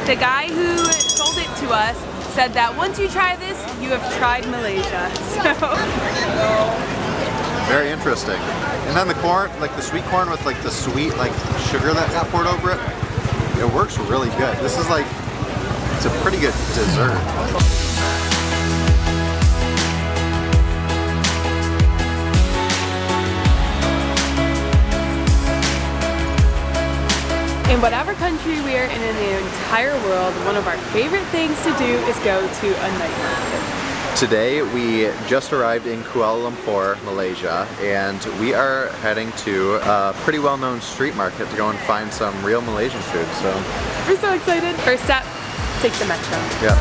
The guy who sold it to us said that once you try this, you have tried Malaysia. So very interesting. And then the corn, like the sweet corn with like the sweet like sugar that got poured over it, it works really good. This is like, it's a pretty good dessert. in whatever country we are in the entire world, one of our favorite things to do is go to a night market. Today we just arrived in Kuala Lumpur, Malaysia, and we are heading to a pretty well-known street market to go and find some real Malaysian food. So we're so excited. First step, take the metro. Yeah.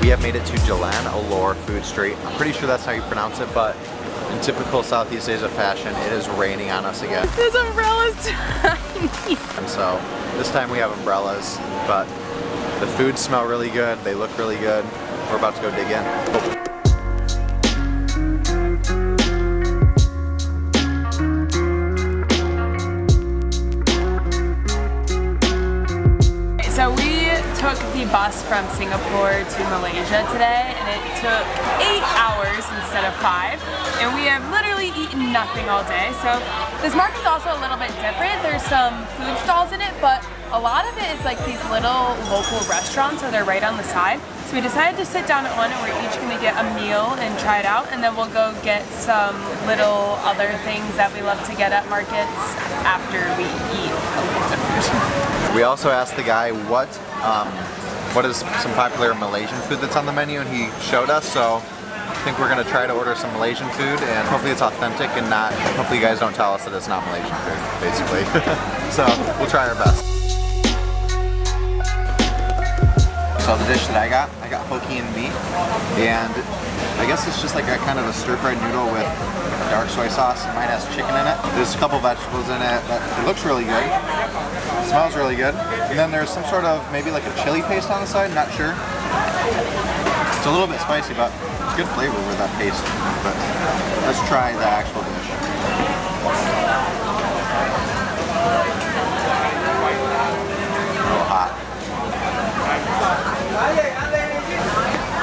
We have made it to Jalan Alor food street. I'm pretty sure that's how you pronounce it, but in typical Southeast Asia fashion, it is raining on us again. This umbrella's tiny. And so this time we have umbrellas, but the foods smell really good. They look really good. We're about to go dig in. So we took the bus from Singapore to Malaysia today, and it took 8 hours instead of 5, and we have literally eaten nothing all day. So this market's also a little bit different. There's some food stalls in it, but a lot of it is like these little local restaurants, so they're right on the side. So we decided to sit down at one, and we're each going to get a meal and try it out, and then we'll go get some little other things that we love to get at markets after we eat a little bit of food. We also asked the guy what is some popular Malaysian food that's on the menu, and he showed us, so I think we're gonna try to order some Malaysian food, and hopefully it's authentic and not, hopefully you guys don't tell us that it's not Malaysian food, basically. So we'll try our best. So the dish that I got Hokkien Mee, and I guess it's just like a kind of a stir-fried noodle with dark soy sauce. It might have chicken in it. There's a couple vegetables in it, but it looks really good. It smells really good. And then there's some sort of, maybe like a chili paste on the side, not sure. It's a little bit spicy, but it's good flavor with that paste. But let's try the actual dish. A little hot.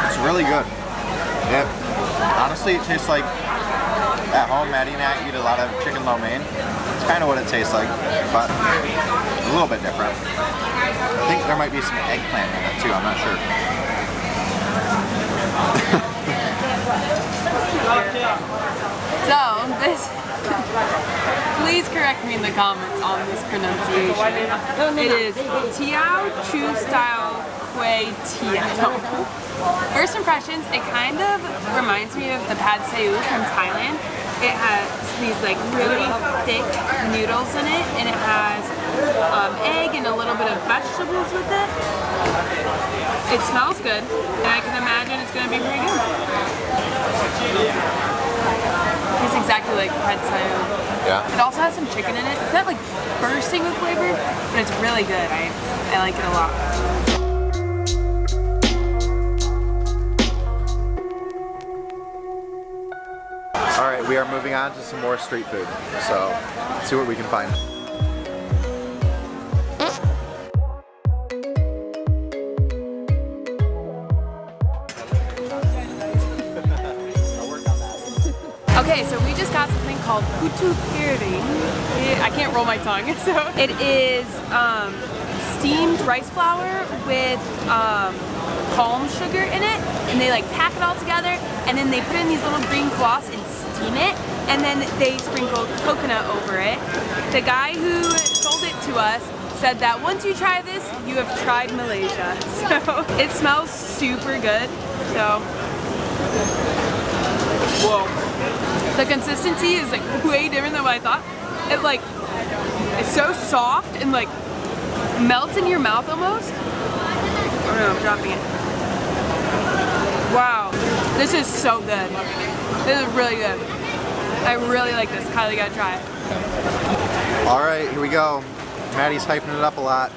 It's really good. Honestly, it tastes like at home, Maddie and I eat a lot of chicken lo mein. It's kind of what it tastes like, but a little bit different. I think there might be some eggplant in it too, I'm not sure. So, this, please correct me in the comments on this pronunciation. It is Teochew style Kway Teow. First impressions, it kind of reminds me of the pad see ew from Thailand. It has these like really thick noodles in it, and it has egg and a little bit of vegetables with it. It smells good, and I can imagine it's going to be pretty good. It's exactly like pad see ew. Yeah. It also has some chicken in it. It's not like bursting with flavor, but it's really good. I like it a lot. Alright, we are moving on to some more street food, so let's see what we can find. Okay, so we just got something called Putu Piring. I can't roll my tongue. So it is steamed rice flour with palm sugar in it, and they like pack it all together, and then they put in these little green cloths and steam it, and then they sprinkle coconut over it. The guy who sold it to us said that once you try this, you have tried Malaysia. So it smells super good. So whoa. The consistency is like way different than what I thought. It like, it's so soft and like melts in your mouth almost. Oh no, I'm dropping it. Wow, this is so good. This is really good. I really like this. Kylie, gotta try it. Alright, here we go. Maddie's hyping it up a lot.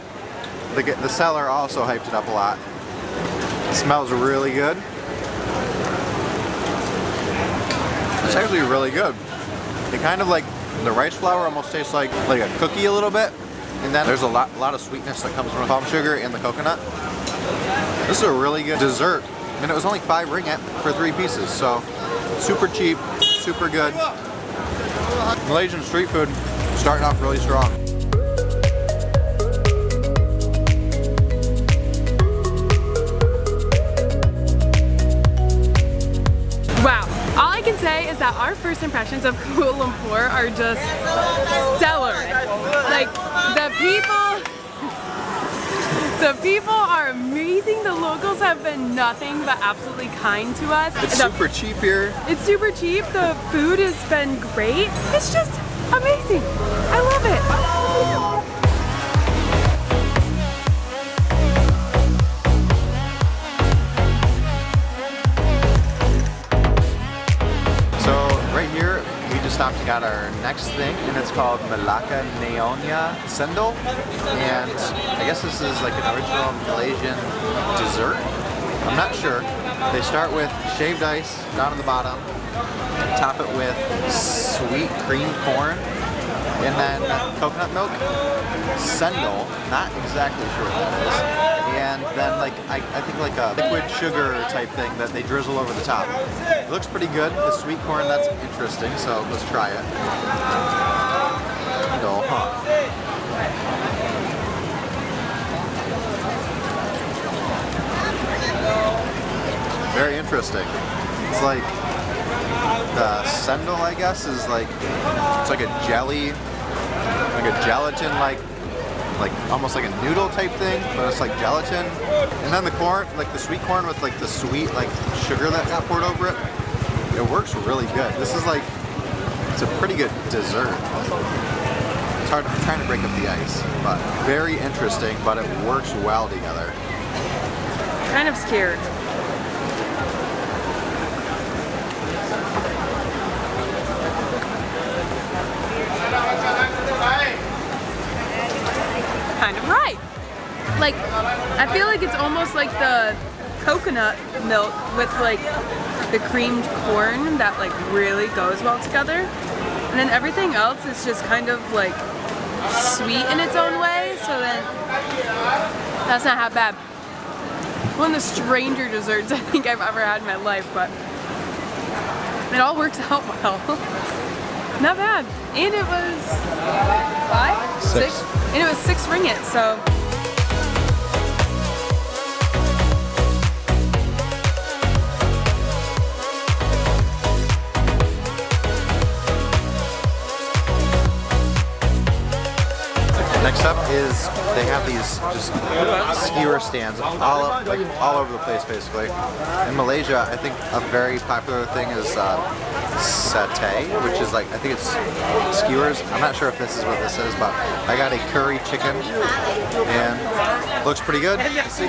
The seller also hyped it up a lot. Smells really good. It's actually really good. It kind of like, the rice flour almost tastes like a cookie a little bit. And then there's a lot of sweetness that comes from the palm sugar and the coconut. This is a really good dessert. And it was only 5 ringgit for 3 pieces. So super cheap, super good. Malaysian street food starting off really strong. Wow. All I can say is that our first impressions of Kuala Lumpur are just stellar. Like, the people are amazing. The locals have been nothing but absolutely kind to us. It's super cheap here. It's super cheap. The food has been great. It's just amazing. I love it. Stopped and got our next thing, and it's called Malaka Neyoma Cendol, and I guess this is like an original Malaysian dessert. I'm not sure. They start with shaved ice down at the bottom, top it with sweet cream corn, and then coconut milk. Cendol, not exactly sure what that is. And then like I think like a liquid sugar type thing that they drizzle over the top. It looks pretty good. The sweet corn, that's interesting, so let's try it. Cendol, huh? Very interesting. It's like the cendol, I guess, is like, it's like a jelly, like a gelatin like almost like a noodle type thing, but it's like gelatin. And then the corn, like the sweet corn with like the sweet like sugar that got poured over it. It works really good. This is like, it's a pretty good dessert. It's hard, I'm trying to break up the ice, but very interesting, but it works well together. Kind of scared. Kind of right. Like, I feel like it's almost like the coconut milk with like the creamed corn that like really goes well together. And then everything else is just kind of like sweet in its own way, so then that's not half bad. One of the stranger desserts I think I've ever had in my life, but it all works out well. Not bad. And it was 5? 6? And it was 6 ringgit, so. Next up is they have these just skewer stands all over the place basically. In Malaysia, I think a very popular thing is satay, which is like, I think it's skewers. I'm not sure if this is what this is, but I got a curry chicken and looks pretty good. Let's see.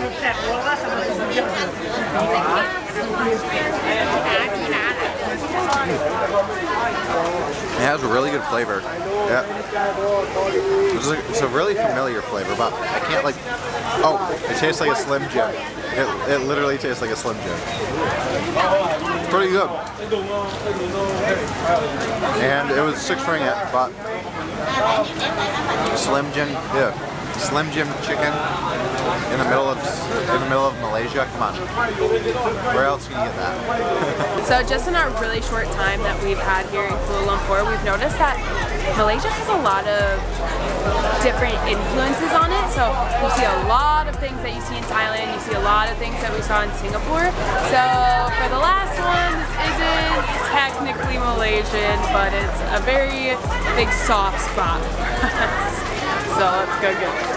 It has a really good flavor. Yeah. It's a really familiar flavor, but I can't like, oh, it tastes like a Slim Jim. It literally tastes like a Slim Jim. Pretty good. And it was 6 ringgit, but Slim Jim, yeah. Slim Jim chicken in the middle of Malaysia. Come on, where else can you get that? So just in our really short time that we've had here in Kuala Lumpur, we've noticed that Malaysia has a lot of different influences on it. So you see a lot of things that you see in Thailand, you see a lot of things that we saw in Singapore. So for the last one, this isn't technically Malaysian, but it's a very big soft spot. So let's go get it.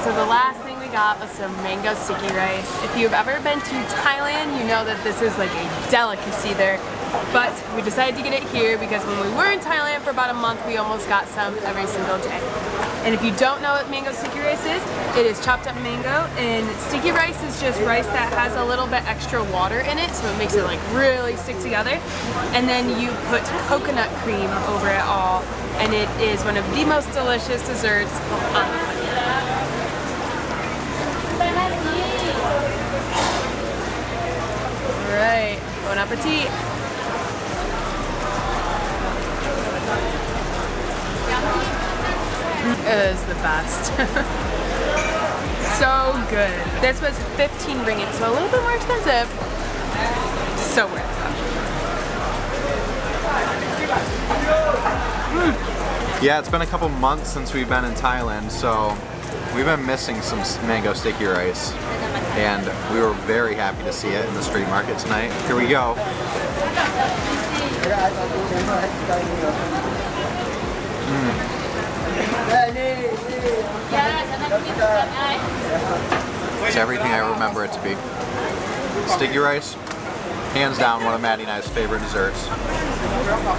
So the last thing we got was some mango sticky rice. If you've ever been to Thailand, you know that this is like a delicacy there. But we decided to get it here because when we were in Thailand for about a month, we almost got some every single day. And if you don't know what mango sticky rice is, it is chopped up mango, and sticky rice is just rice that has a little bit extra water in it, so it makes it like really stick together. And then you put coconut cream over it all, and it is one of the most delicious desserts on the planet. Alright, bon appetit! It is the best. So good. This was 15 ringgit, so a little bit more expensive. So worth it. Yeah, it's been a couple months since we've been in Thailand, so we've been missing some mango sticky rice. And we were very happy to see it in the street market tonight. Here we go. It's everything I remember it to be. Sticky rice, hands down one of Maddie and I's favorite desserts.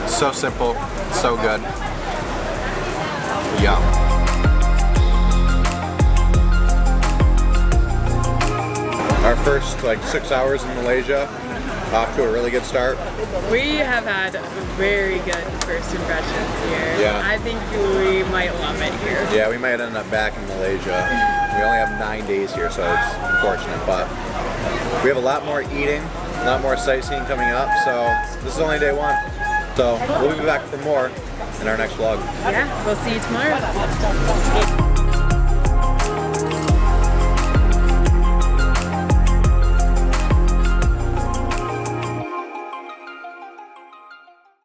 So simple, so good. Yum. Our first 6 hours in Malaysia, off to a really good start. We have had very good first impressions here. Yeah. I think we might love it here. Yeah, we might end up back in Malaysia. We only have 9 days here, so it's unfortunate, but we have a lot more eating, a lot more sightseeing coming up, so this is only day 1. So we'll be back for more in our next vlog. Yeah, we'll see you tomorrow.